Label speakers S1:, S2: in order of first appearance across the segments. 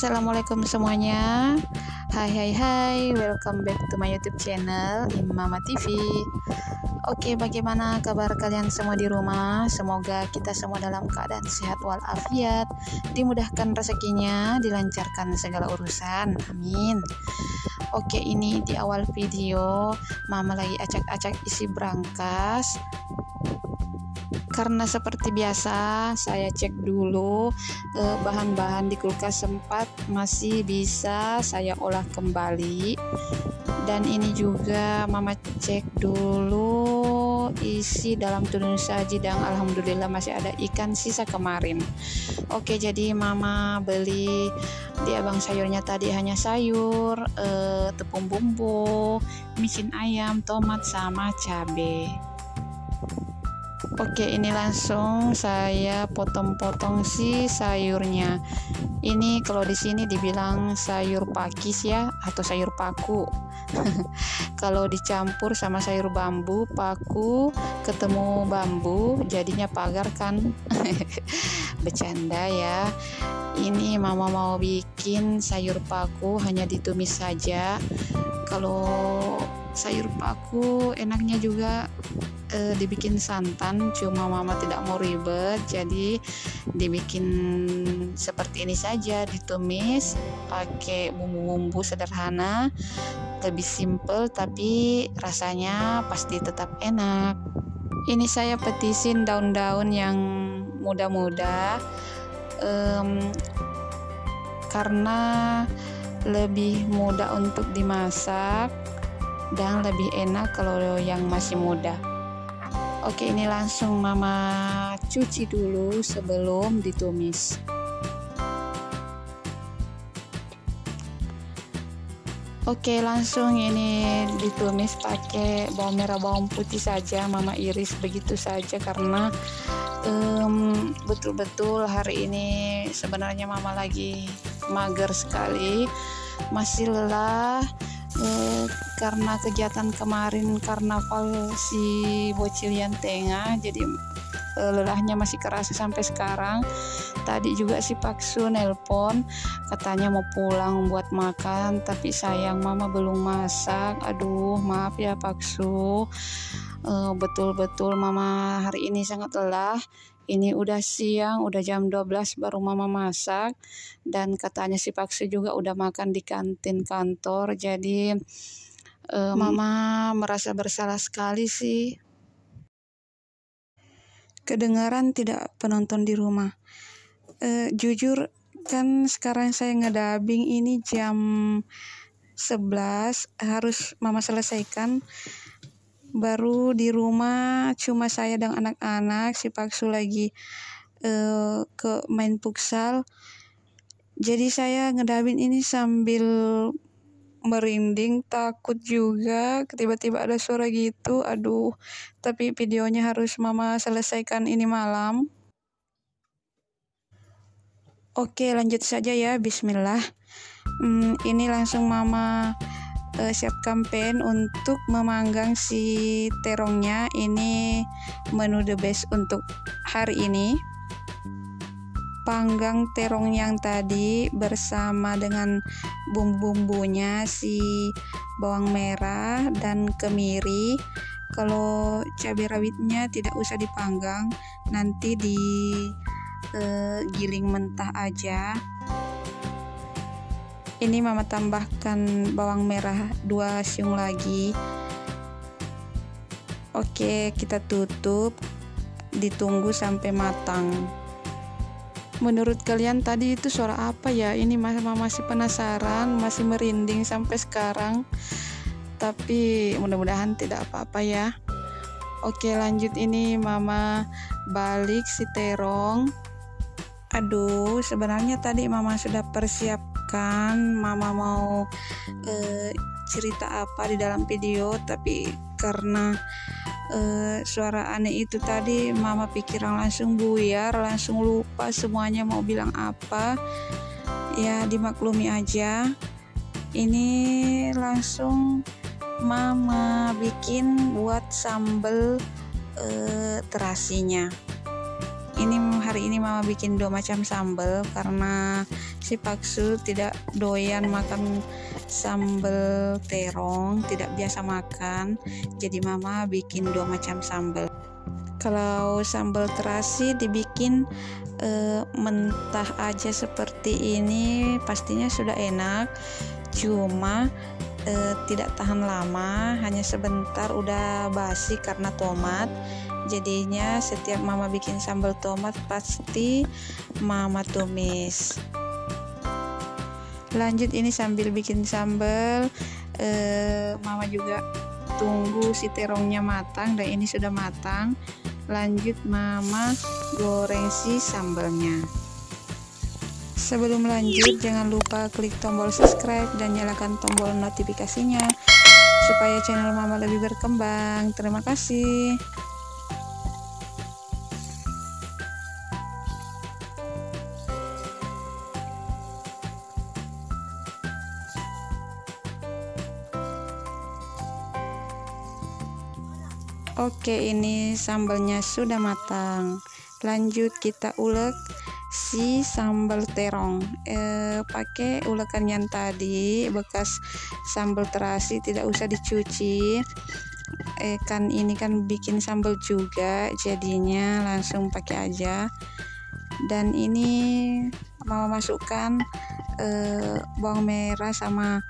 S1: Assalamualaikum semuanya. Hai, welcome back to my YouTube channel Mama TV. Oke, bagaimana kabar kalian semua di rumah? Semoga kita semua dalam keadaan sehat walafiat, dimudahkan rezekinya, dilancarkan segala urusan. Amin. Oke, ini di awal video Mama lagi acak-acak isi brankas. Karena seperti biasa saya cek dulu bahan-bahan di kulkas sempat masih bisa saya olah kembali, dan ini juga Mama cek dulu isi dalam turun saji, dan alhamdulillah masih ada ikan sisa kemarin. Oke, jadi Mama beli di abang sayurnya tadi hanya sayur, tepung bumbu, micin ayam, tomat sama cabai. Oke, ini langsung saya potong-potong si sayurnya. Ini kalau di sini dibilang sayur pakis ya, atau sayur paku. Kalau dicampur sama sayur bambu, paku ketemu bambu jadinya pagar kan. Bercanda ya. Ini Mama mau bikin sayur paku hanya ditumis saja. Kalau sayur paku enaknya juga dibikin santan, cuma Mama tidak mau ribet, jadi dibikin seperti ini saja, ditumis pakai bumbu-bumbu sederhana, lebih simple tapi rasanya pasti tetap enak. Ini saya petisin daun-daun yang muda-muda karena lebih mudah untuk dimasak dan lebih enak kalau yang masih muda. Oke, ini langsung Mama cuci dulu sebelum ditumis. Oke, langsung ini ditumis pakai bawang merah, bawang putih saja. Mama iris begitu saja karena betul-betul hari ini sebenarnya Mama lagi mager sekali, masih lelah karena kegiatan kemarin karnaval si Bocilian Tengah, jadi lelahnya masih kerasa sampai sekarang. Tadi juga si Paksu nelpon katanya mau pulang buat makan, tapi sayang Mama belum masak. Aduh, maaf ya Paksu. Betul-betul Mama hari ini sangat lelah. Ini udah siang, udah jam 12 baru Mama masak, dan katanya si Paksu juga udah makan di kantin kantor. Jadi Mama merasa bersalah sekali sih. Kedengaran tidak penonton di rumah? Jujur kan sekarang saya ngedabing ini jam 11 harus Mama selesaikan. Baru di rumah cuma saya dan anak-anak, si Paksu lagi ke main futsal. Jadi saya ngedabin ini sambil merinding, takut juga tiba-tiba ada suara gitu. Aduh, tapi videonya harus Mama selesaikan ini malam. Oke, lanjut saja ya, bismillah. Ini langsung Mama siapkan pan untuk memanggang si terongnya. Ini menu the best untuk hari ini. Panggang terong yang tadi bersama dengan bumbu-bumbunya, si bawang merah dan kemiri. Kalau cabai rawitnya tidak usah dipanggang, nanti digiling mentah aja. Ini Mama tambahkan bawang merah 2 siung lagi. Oke, kita tutup, ditunggu sampai matang. Menurut kalian tadi itu suara apa ya? Ini Mama masih penasaran, masih merinding sampai sekarang. Tapi mudah-mudahan tidak apa-apa ya. Oke, lanjut, ini Mama balik si terong. Aduh, sebenarnya tadi Mama sudah persiapkan, Mama mau cerita apa di dalam video, tapi karena suara aneh itu tadi Mama pikiran langsung buyar, langsung lupa semuanya mau bilang apa. Ya dimaklumi aja. Ini langsung Mama bikin buat sambal terasinya. Ini hari ini Mama bikin 2 macam sambal karena si Paksu tidak doyan makan sambal terong, tidak biasa makan, jadi mama bikin 2 macam sambal. Kalau sambal terasi dibikin mentah aja seperti ini pastinya sudah enak, cuma tidak tahan lama, hanya sebentar udah basi karena tomat. Jadinya setiap mama bikin sambal tomat pasti mama tumis. Lanjut ini sambil bikin sambal, mama juga tunggu si terongnya matang, dan ini sudah matang. Lanjut mama goreng si sambalnya. Sebelum lanjut, jangan lupa klik tombol subscribe dan nyalakan tombol notifikasinya supaya channel mama lebih berkembang. Terima kasih. Oke, ini sambalnya sudah matang. Lanjut kita ulek si sambal terong, pakai ulekan yang tadi bekas sambal terasi, tidak usah dicuci. Kan ini kan bikin sambal juga, jadinya langsung pakai aja. Dan ini mau masukkan bawang merah sama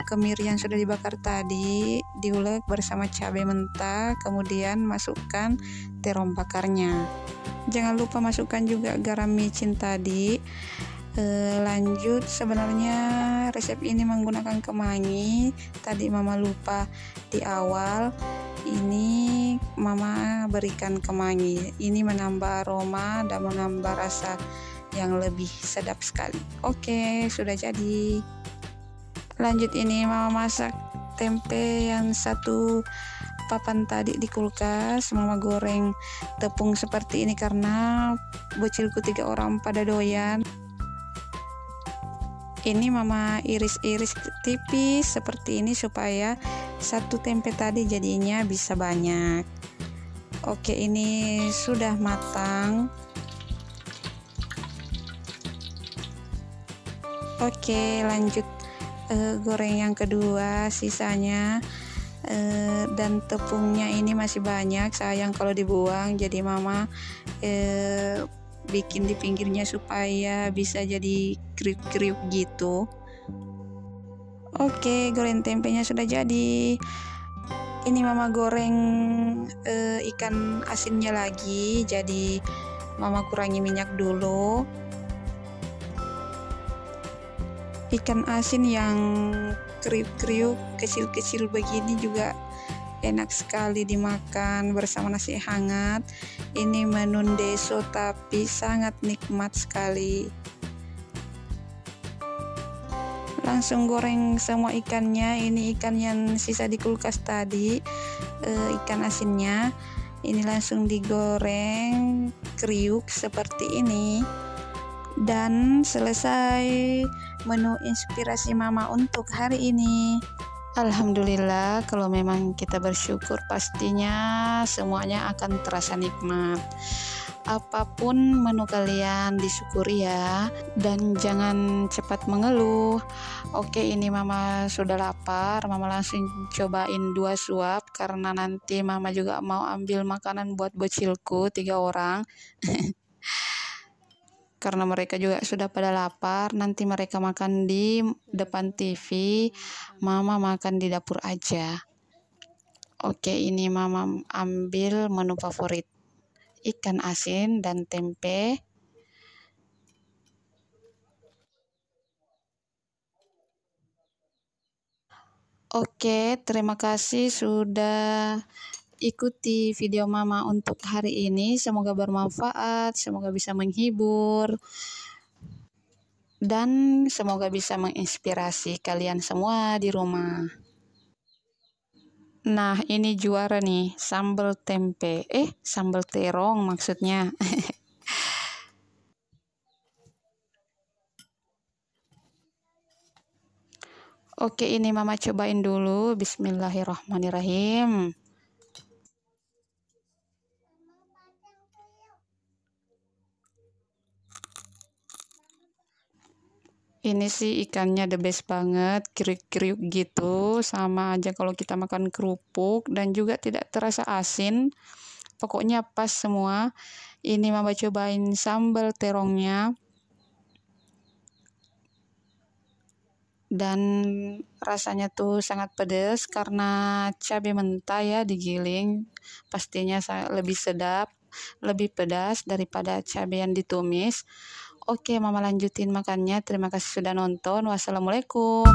S1: kemiri yang sudah dibakar tadi, diulek bersama cabai mentah, kemudian masukkan terong bakarnya. Jangan lupa masukkan juga garam micin tadi. Lanjut, sebenarnya resep ini menggunakan kemangi, tadi mama lupa di awal. Ini mama berikan kemangi, ini menambah aroma dan menambah rasa yang lebih sedap sekali. Oke, sudah jadi. Lanjut, ini mama masak tempe yang 1 papan tadi di kulkas. Mama goreng tepung seperti ini karena bocilku 3 orang pada doyan. Ini mama iris-iris tipis seperti ini supaya 1 tempe tadi jadinya bisa banyak. Oke, ini sudah matang. Oke, lanjut goreng yang kedua sisanya. Dan tepungnya ini masih banyak, sayang kalau dibuang, jadi mama bikin di pinggirnya supaya bisa jadi kriuk-kriuk gitu. Oke, goreng tempenya sudah jadi. Ini mama goreng ikan asinnya lagi, jadi mama kurangi minyak dulu. Ikan asin yang kriuk-kriuk kecil-kecil begini juga enak sekali dimakan bersama nasi hangat. Ini menu deso tapi sangat nikmat sekali. Langsung goreng semua ikannya. Ini ikan yang sisa di kulkas tadi, ikan asinnya. Ini langsung digoreng kriuk seperti ini. Dan selesai menu inspirasi mama untuk hari ini. Alhamdulillah, kalau memang kita bersyukur pastinya semuanya akan terasa nikmat. Apapun menu kalian disyukuri ya, dan jangan cepat mengeluh. Oke, ini mama sudah lapar, mama langsung cobain 2 suap karena nanti mama juga mau ambil makanan buat bocilku 3 orang. Karena mereka juga sudah pada lapar, nanti mereka makan di depan TV, mama makan di dapur aja. Oke, ini mama ambil menu favorit, ikan asin dan tempe. Oke, terima kasih sudah ikuti video mama untuk hari ini. Semoga bermanfaat, semoga bisa menghibur, dan semoga bisa menginspirasi kalian semua di rumah. Nah, ini juara nih, sambal tempe. Sambal terong maksudnya. Oke, ini mama cobain dulu. Bismillahirrahmanirrahim. Ini sih ikannya the best banget, kriuk-kriuk gitu, sama aja kalau kita makan kerupuk dan juga tidak terasa asin. Pokoknya pas semua. Ini mama cobain sambal terongnya. Dan rasanya tuh sangat pedas karena cabai mentah ya digiling, pastinya lebih sedap, lebih pedas daripada cabai yang ditumis. Oke, mama lanjutin makannya. Terima kasih sudah nonton. Wassalamualaikum.